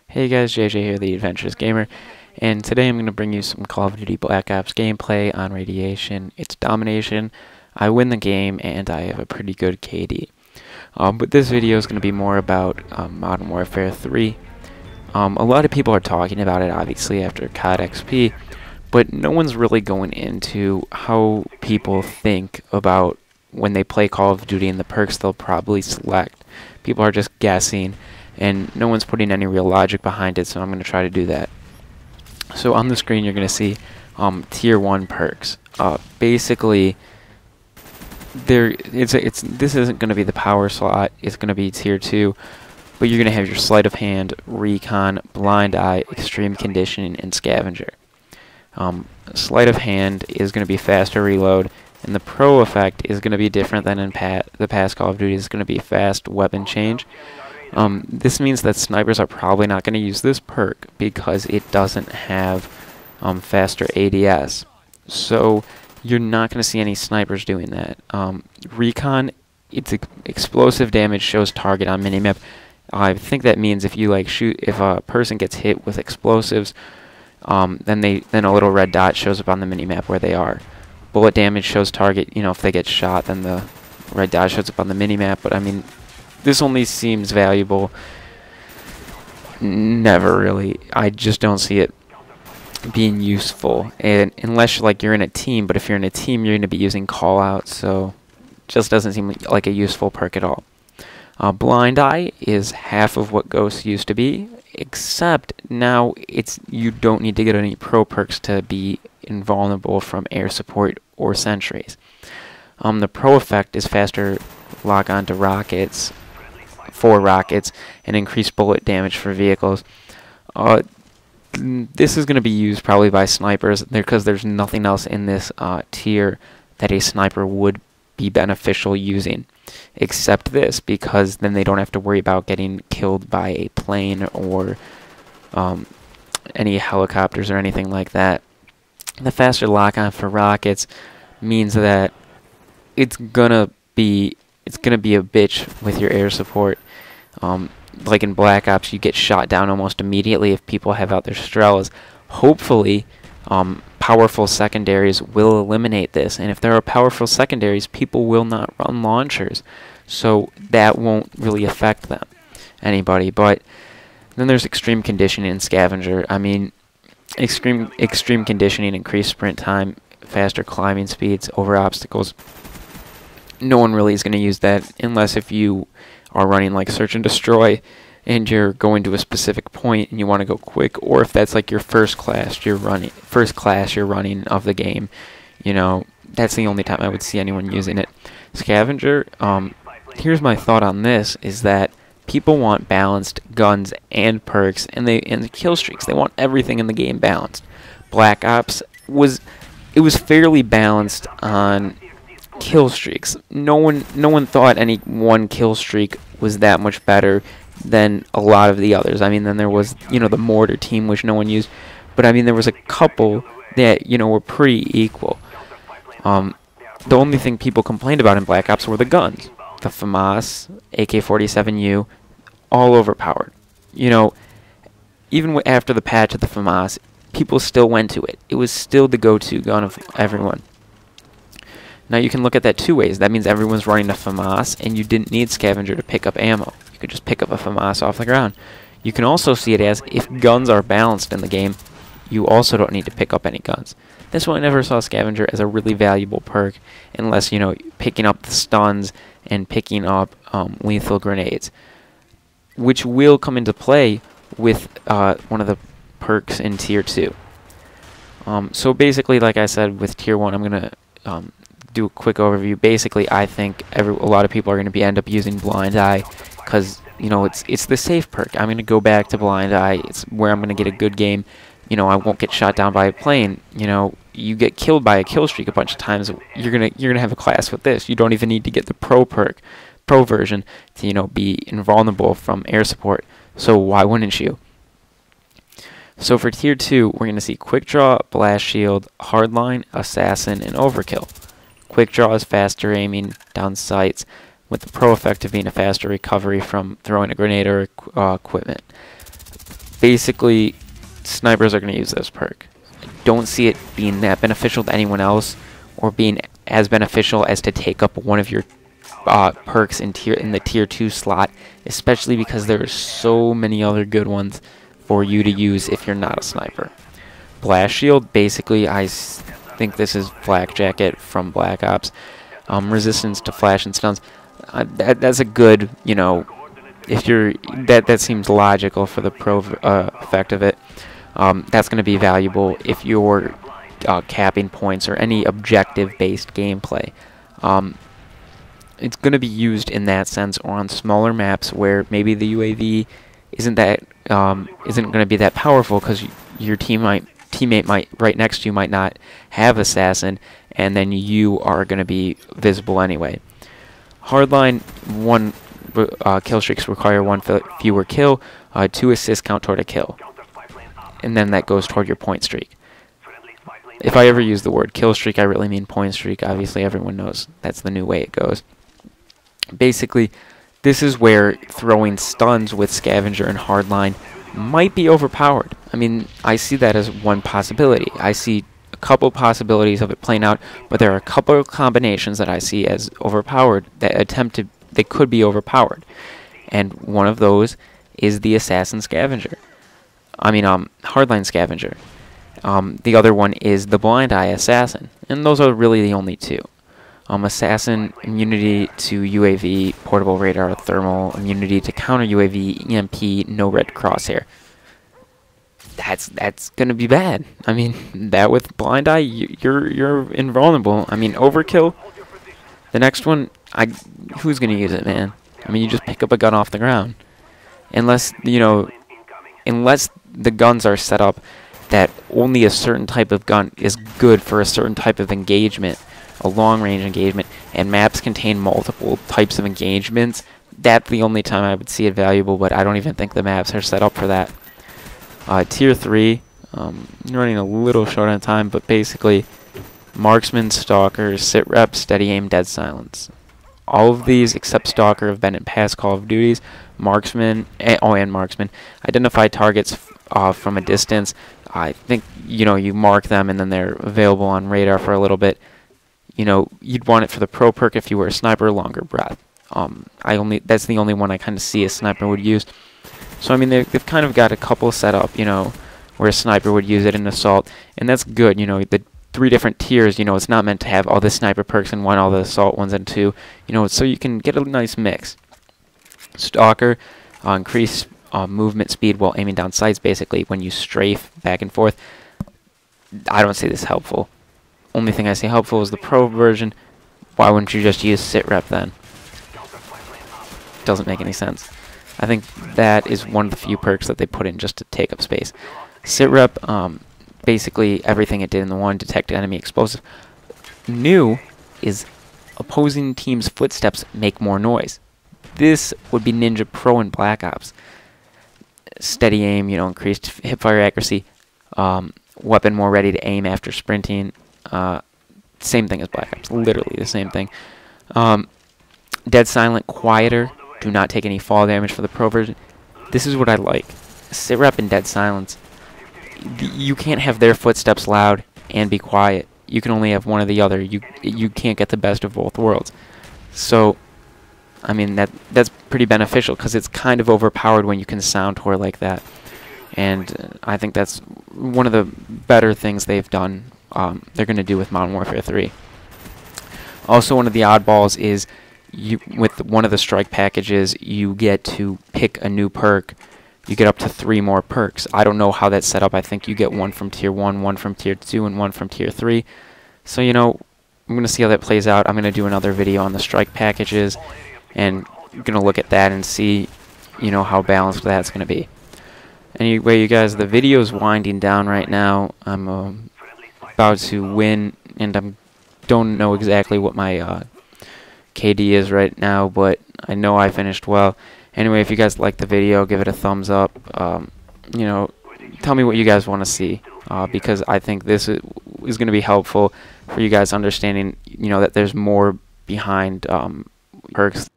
Hey guys, JJ here, the Adventurous Gamer, and today I'm going to bring you some Call of Duty Black Ops gameplay on Radiation. It's domination, I win the game, and I have a pretty good KD. But this video is going to be more about Modern Warfare 3. A lot of people are talking about it, obviously, after COD XP, but no one's really going into how people think about when they play Call of Duty and the perks they'll probably select. People are just guessing, and no one's putting any real logic behind it, so I'm going to try to do that. So on the screen you're going to see Tier 1 perks. Basically, this isn't going to be the power slot, it's going to be Tier 2, but you're going to have your Sleight of Hand, Recon, Blind Eye, Extreme Conditioning, and Scavenger. Sleight of Hand is going to be faster reload, and the Pro effect is going to be different than in the past Call of Duty. It's going to be fast weapon change. This means that snipers are probably not going to use this perk because it doesn't have faster ADS. So you're not going to see any snipers doing that. Recon, it's explosive damage, shows target on minimap. I think that means if you if a person gets hit with explosives, then a little red dot shows up on the minimap where they are. Bullet damage shows target. If they get shot, then the red dot shows up on the minimap. But I mean, this only seems valuable. Never really. I just don't see it being useful, and unless you're in a team. But if you're in a team, you're going to be using callouts, so it just doesn't seem like a useful perk at all. Blind Eye is half of what Ghost used to be, except now you don't need to get any pro perks to be invulnerable from air support or sentries. The pro effect is faster lock onto rockets, 4 rockets, and increased bullet damage for vehicles. This is going to be used probably by snipers because there's nothing else in this tier that a sniper would be beneficial using except this, because then they don't have to worry about getting killed by a plane or any helicopters or anything like that. The faster lock-on for rockets means that it's gonna be a bitch with your air support. Like in Black Ops, you get shot down almost immediately if people have out their Strellas. Hopefully, powerful secondaries will eliminate this, and if there are powerful secondaries, people will not run launchers, so that won't really affect anybody. But then there's Extreme Conditioning and Scavenger. I mean, extreme conditioning, increased sprint time, faster climbing speeds over obstacles. No one really is going to use that unless if you are running like Search and Destroy and you're going to a specific point and you want to go quick, or if that's like your first class you're running of the game. That's the only time I would see anyone using it. Scavenger, here's my thought on this, is that people want balanced guns and perks, and the kill streaks. They want everything in the game balanced. Black Ops was fairly balanced on kill streaks. No one thought any one kill streak was that much better than a lot of the others. I mean, then there was the mortar team, which no one used, but I mean there was a couple that were pretty equal. The only thing people complained about in Black Ops were the guns. The FAMAS, AK-47U, all overpowered. Even after the patch of the FAMAS, people still went to it. It was still the go-to gun of everyone. Now you can look at that 2 ways. That means everyone's running a FAMAS, and you didn't need Scavenger to pick up ammo. You could just pick up a FAMAS off the ground. You can also see it as, if guns are balanced in the game, you also don't need to pick up any guns. That's why I never saw Scavenger as a really valuable perk, unless, picking up the stuns and picking up lethal grenades, which will come into play with one of the perks in Tier 2. So basically, like I said, with Tier 1, I'm going to do a quick overview. Basically, I think a lot of people are going to end up using Blind Eye because it's the safe perk. I'm going to go back to Blind Eye. It's where I'm going to get a good game. I won't get shot down by a plane. You get killed by a kill streak a bunch of times. You're gonna have a class with this. You don't even need to get the pro version to be invulnerable from air support. So why wouldn't you? So for Tier 2, we're going to see Quick Draw, Blast Shield, Hardline, Assassin, and Overkill. Quick Draw is faster aiming down sights, with the pro effect of being a faster recovery from throwing a grenade or equipment. basically, snipers are going to use this perk. I don't see it being that beneficial to anyone else, or being as beneficial as to take up one of your perks in the tier 2 slot, especially because there are so many other good ones for you to use if you're not a sniper. Blast Shield, basically, I think this is Flak Jacket from Black Ops. Resistance to flash and stuns. That's a good, you know, if you're that seems logical for the pro effect of it. That's going to be valuable if you're capping points or any objective-based gameplay. It's going to be used in that sense, or on smaller maps where maybe the UAV isn't going to be that powerful because your teammate might right next to you might not have assassin, and then you are going to be visible anyway. Hardline, kill streaks require 1 fewer kill, 2 assists count toward a kill, and then that goes toward your point streak. If I ever use the word kill streak, I really mean point streak. Obviously, everyone knows that's the new way it goes. Basically, this is where throwing stuns with Scavenger and Hardline might be overpowered. I mean, I see that as one possibility. I see a couple possibilities of it playing out, but there are a couple of combinations that I see as overpowered that could be overpowered. And one of those is the Assassin Scavenger. Hardline Scavenger. The other one is the Blind Eye Assassin. And those are really the only two. Assassin, immunity to UAV, portable radar, thermal, immunity to counter UAV, EMP, no red crosshair. That's gonna be bad. I mean, that with Blind Eye, you're invulnerable. I mean, Overkill. The next one, who's gonna use it, man? I mean, you just pick up a gun off the ground, unless the guns are set up that only a certain type of gun is good for a certain type of engagement, a long-range engagement, and maps contain multiple types of engagements. That's the only time I would see it valuable, but I don't even think the maps are set up for that. Tier 3, running a little short on time, but basically, Marksman, Stalker, Sit Rep, Steady Aim, Dead Silence. All of these, except Stalker, have been in past Call of Duties. Marksman, and Marksman, identify targets from a distance. I think, you mark them and then they're available on radar for a little bit. You'd want it for the pro perk if you were a sniper, Longer Breath. That's the only one I kind of see a sniper would use. So, I mean, they've kind of got a couple set up, where a sniper would use it in Assault, and that's good. The 3 different tiers, it's not meant to have all the sniper perks in one, all the Assault ones in 2, so you can get a nice mix. Stalker, increase movement speed while aiming down sights, basically when you strafe back and forth. I don't see this helpful. Only thing I see helpful is the pro version. Why wouldn't you just use Sit Rep then? Doesn't make any sense. I think that is one of the few perks that they put in just to take up space. Sit Rep, basically everything it did in the 1, detect enemy explosive. New is opposing team's footsteps make more noise. This would be Ninja Pro in Black Ops. Steady Aim, increased hipfire accuracy. Weapon more ready to aim after sprinting. Same thing as Black Ops, literally the same thing. Dead Silent, quieter. Do not take any fall damage for the pro version. This is what I like. Sit Rep and Dead Silence. You can't have their footsteps loud and be quiet. You can only have one or the other. You can't get the best of both worlds. So, I mean, that's pretty beneficial because it's kind of overpowered when you can sound tour like that. And I think that's one of the better things they've done. They're going to do with Modern Warfare 3. Also, one of the oddballs is with one of the strike packages, you get to pick a new perk. You get up to 3 more perks. I don't know how that's set up. I think you get 1 from Tier 1, 1 from Tier 2, and 1 from Tier 3. So, I'm going to see how that plays out. I'm going to do another video on the strike packages, and I'm going to look at that and see, how balanced that's going to be. Anyway, you guys, the video is winding down right now. I'm about to win, and I don't know exactly what my KD is right now, but I know I finished well. Anyway, if you guys like the video, give it a thumbs up. Tell me what you guys want to see, because I think this is going to be helpful for you guys understanding, that there's more behind perks.